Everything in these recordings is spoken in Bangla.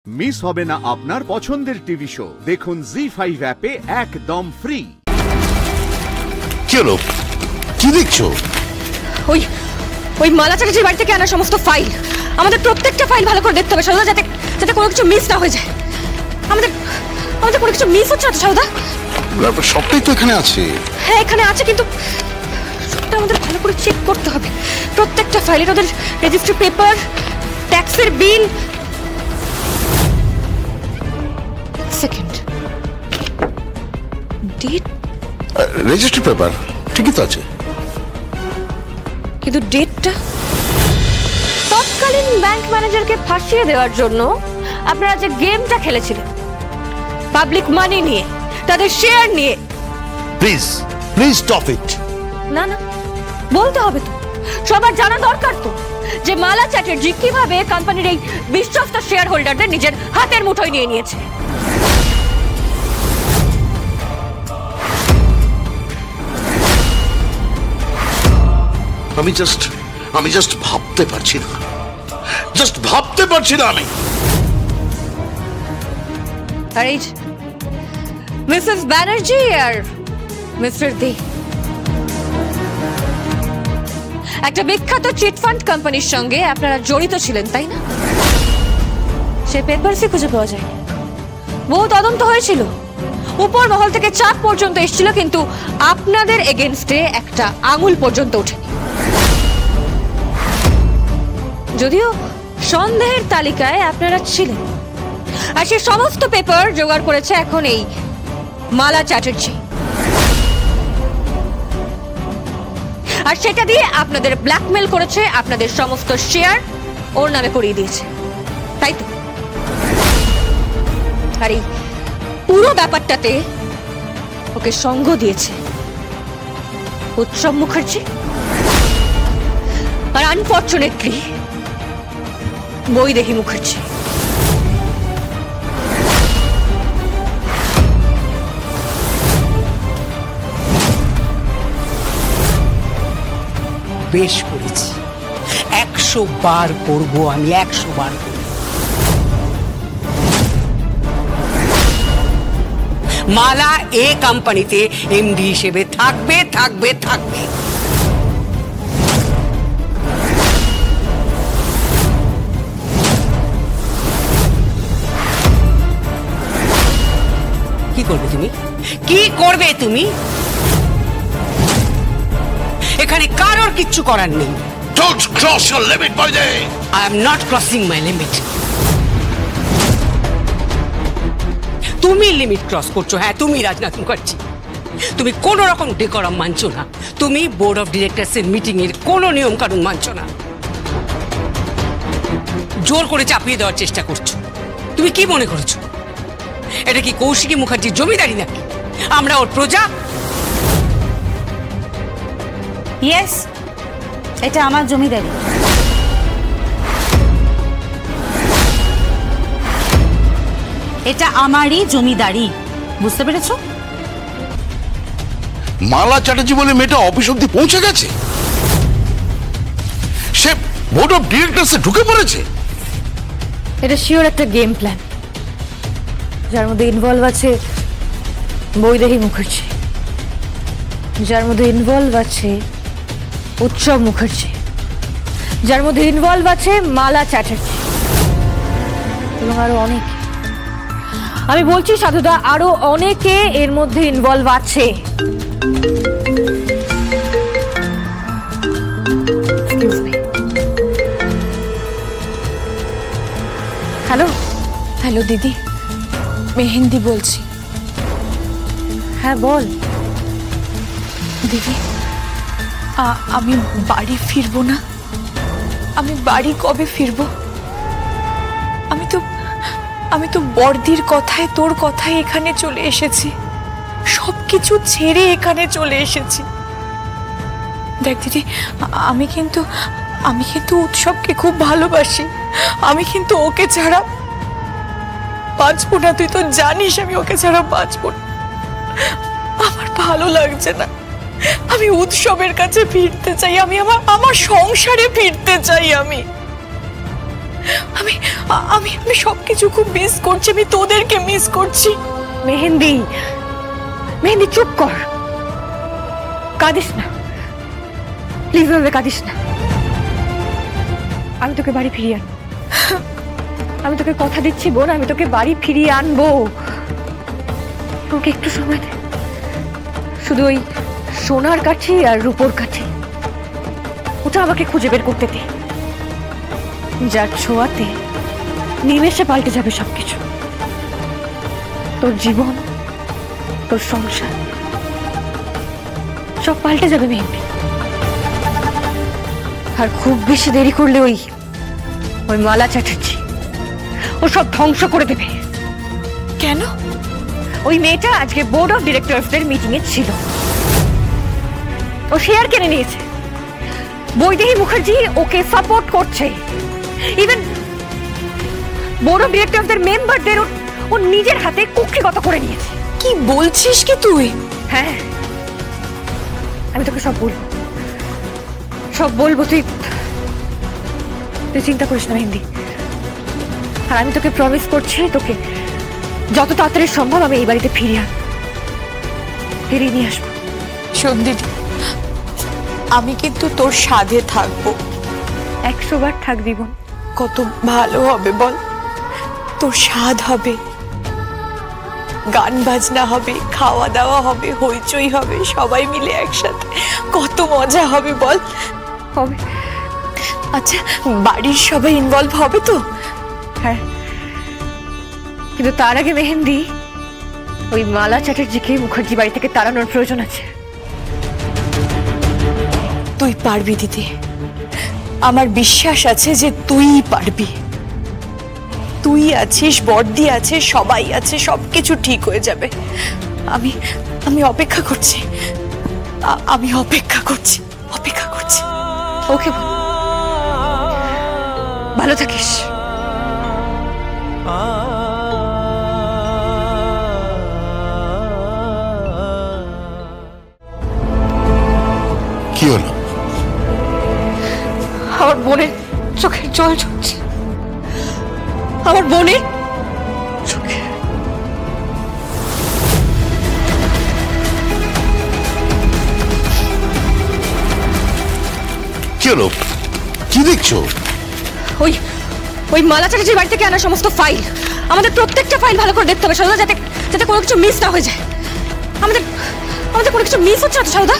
মিস হবে না আপনার পছন্দের টিভি শো। দেখুন জি5 অ্যাপে একদম ফ্রি। কি হলো, কি দেখছো? ওই মালা চ্যাটার্জির বাড়ি থেকে আনা সমস্ত ফাইল, আমাদের প্রত্যেকটা ফাইল ভালো করে দেখতে হবে সারদা, যাতে যাতে কোনো কিছু মিস না হয়ে যায়। আমাদের কোনো কিছু মিস হচ্ছে না তো সারদা? সবটাই তো এখানে আছে। হ্যাঁ এখানে আছে, কিন্তু সবটা আমাদের ভালো করে চেক করতে হবে। প্রত্যেকটা ফাইলের ওদের রেজিস্ট্রি পেপার, ট্যাক্সের বিল। সেকেন্ড, ডেট, রেজিস্ট্রি পেপার ঠিকই তো আছে, কিন্তু ডেটটা। তৎকালীন ব্যাংক ম্যানেজারকে ফাঁসিয়ে দেওয়ার জন্য আপনারা যে গেমটা খেলেছিলেন, পাবলিক মানি নিয়ে, তাদের শেয়ার নিয়ে। Please stop it. না বলতে হবে তো, সবার জানা দরকার তো যে মালা চ্যাটার্জি কিভাবে কোম্পানির এই বিশ্বস্ত শেয়ার হোল্ডারদের নিজের হাতের মুঠোয় নিয়ে নিয়েছে। আমি জাস্ট ভাবতে পারছি না, আমি। আর এই মিসেস ব্যানার্জি আর মিস্টার দে একটা বিখ্যাত চিটফান্ড কোম্পানির সঙ্গে আপনারা জড়িত ছিলেন, তাই না? সে পেপারসই খুঁজে পাওয়া যায়। বহু তদন্ত হয়েছিল, উপর মহল থেকে চাপ পর্যন্ত এসেছিল, কিন্তু আপনাদের এগেইনস্টে একটা আঙুল পর্যন্ত ওঠেনি। যদিও সন্দেহের তালিকায় আপনারা ছিলেন, আর সে সমস্ত পেপার জোগাড় করেছে এখন এই মালা চ্যাটার্জি, আর সেটা দিয়ে আপনাদের ব্ল্যাকমেল করেছে, আপনাদের সমস্ত শেয়ার ওর নামে করিয়ে দিয়েছে, তাই তো? আর এই পুরো ব্যাপারটাতে ওকে সঙ্গ দিয়েছে উৎসব মুখার্জি, আর আনফরচুনেটলি বৈদেহী মুখার্জি। বেশ করেছি, 100 বার করব আমি, 100 বার করব। মালা এ কোম্পানিতে এমডি হিসেবে থাকবে। কি করবে তুমি? এখানে কারোর কিচ্ছু করার নেই। Don't cross your limit, Boyde. I am not crossing my limit. তুমি লিমিট ক্রস করছো। হ্যাঁ, তুমি রাজনাথ মুখার্জি, তুমি কোন রকম ডেকোরাম মানছো না। তুমি বোর্ড অফ ডিরেক্টরস এর মিটিং এর কোন নিয়ম কানুন মানছো না। জোর করে চাপিয়ে দেওয়ার চেষ্টা করছো। তুমি কি মনে করেছো এটা কি কৌশিকী মুখার্জির জমিদারি নাকি? আমরা ওর প্রজা। ইয়েস, এটা আমার জমিদারি। এটা আমারই জমিদারি, বুঝতে পেরেছো? মালা চ্যাটার্জি বলে মেয়েটা অফিস অব্দি পৌঁছে গেছে, সে বোর্ড অফ ডিরেক্টরসে ঢুকে পড়েছে। এটা শিওর একটা গেম প্ল্যান, যার মধ্যে ইনভলভ আছে বৈদেহী মুখার্জি, যার মধ্যে ইনভলভ আছে উৎসব মুখার্জি, যার মধ্যে ইনভলভ আছে মালা চ্যাটার্জি, এবং আরো অনেকে। আমি বলছি সাধুদা, আরো অনেকে এর মধ্যে ইনভলভ আছে। হ্যালো দিদি, মেহেন্দি বলছি। হ্যাঁ বল দিদি, আমি বাড়ি ফিরবো না। আমি বাড়ি কবে ফিরবো? আমি তো বড়দির কথায়, তোর কথায় এখানে চলে এসেছি, সবকিছু ছেড়ে এখানে চলে এসেছি। দেখ দিদি, আমি কিন্তু উৎসবকে খুব ভালোবাসি। আমি কিন্তু ওকে ছাড়া বাঁচবো না, তুই তো জানিস আমি ওকে ছাড়া বাঁচবো না। আমার ভালো লাগছে না, আমি উৎসবের কাছে ফিরতে চাই, আমি আমার সংসারে ফিরতে চাই। আমি আমি আমি আমি সবকিছু খুব মিস করছি, আমি তোদেরকে মিস করছি। মেহেন্দি, মেহেন্দি চুপ কর, কাঁদিস না প্লিজ, ভাবে কাঁদিস না। আমি তোকে বাড়ি ফিরিয়ে আনবো, আমি তোকে কথা দিচ্ছি বোন, আমি তোকে বাড়ি ফিরিয়ে আনবো। তোকে একটু সময় দে, শুধু ওই সোনার কাঠি আর রূপোর কাঠি ওটা আমাকে খুঁজে বের করতে দে, যার ছোঁয়াতে নিমেষে পাল্টে যাবে সবকিছু। তোর জীবন, তোর সংসার সব পাল্টে যাবে মেহেন্দি। আর খুব বেশি দেরি করলে ওই মালা চ্যাটার্জি ও সব ধ্বংস করে দেবে। কেন? ওই মেয়েটা আজকে বোর্ড অফ ডিরেক্টরসদের মিটিং এ ছিল, ও শেয়ার কিনে নিয়েছে, বৈদেহী মুখার্জি ওকে সাপোর্ট করছে, ইভেন বোর্ড অফ ডিরেক্টরসদের মেম্বারদের ও নিজের হাতে কুক্ষিগত করে নিয়েছে। কি বলছিস কি তুই? হ্যাঁ, আমি তোকে সব বলবো, সব বলবো, তুই চিন্তা করিস না মেহেন্দি। আর আমি তোকে প্রমিস করছি, তোকে যত তাড়াতাড়ি সম্ভব আমি এই বাড়িতে ফিরিয়ে নিয়ে আসবো। শোন দিদি, আমি কিন্তু তোর সাধে থাকবো, 100 বার থাকবি বোন। কত ভালো হবে বল, তোর স্বাদ হবে, গান বাজনা হবে, খাওয়া দাওয়া হবে, হইচই হবে, সবাই মিলে একসাথে, কত মজা হবে বল। হবে। আচ্ছা, বাড়ির সবাই ইনভলভ হবে তো? হ্যাঁ, কিন্তু তার আগে মেহেন্দি ওই মালা চ্যাটার্জিকে মুখার্জি বাড়ি থেকে তাড়ানোর প্রয়োজন আছে। তুই পারবি দিদি, আমার বিশ্বাস আছে যে তুই পারবি। তুই আছিস, বর্দি আছে, সবাই আছে, সবকিছু ঠিক হয়ে যাবে। আমি আমি অপেক্ষা করছি, আমি অপেক্ষা করছি। ওকে, ভালো থাকিস। কি হলো? আমার বোনের চোখের জল ঝরছে, আমার বোনের চোখে। কি হলো? কি দেখছো? ওই মালা চ্যাটার্জির বাড়ি থেকে আনা সমস্ত ফাইল, আমাদের প্রত্যেকটা ফাইল ভালো করে দেখতে হবে সারদা, যাতে যাতে কোনো কিছু মিস না হয়ে যায়। আমাদের কোনো কিছু মিস হচ্ছে না তো সারদা?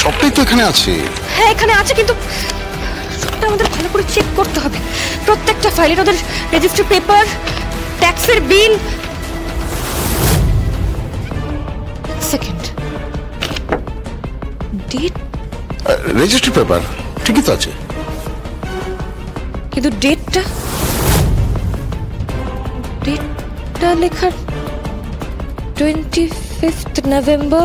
সবটাই তো এখানে আছে। হ্যাঁ, এখানে আছে, কিন্তু সবটা আমাদের ভালো করে চেক করতে হবে। প্রত্যেকটা ফাইলের ওদের রেজিস্ট্রি পেপার, ট্যাক্সের বিল। সেকেন্ড, ডেট, রেজিস্ট্রি পেপার ঠিকই তো আছে, কিন্তু ডেটটা লেখা 25th November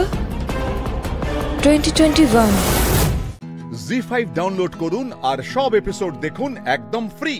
2021। জি5 ডাউনলোড করুন আর সব এপিসোড দেখুন একদম ফ্রি।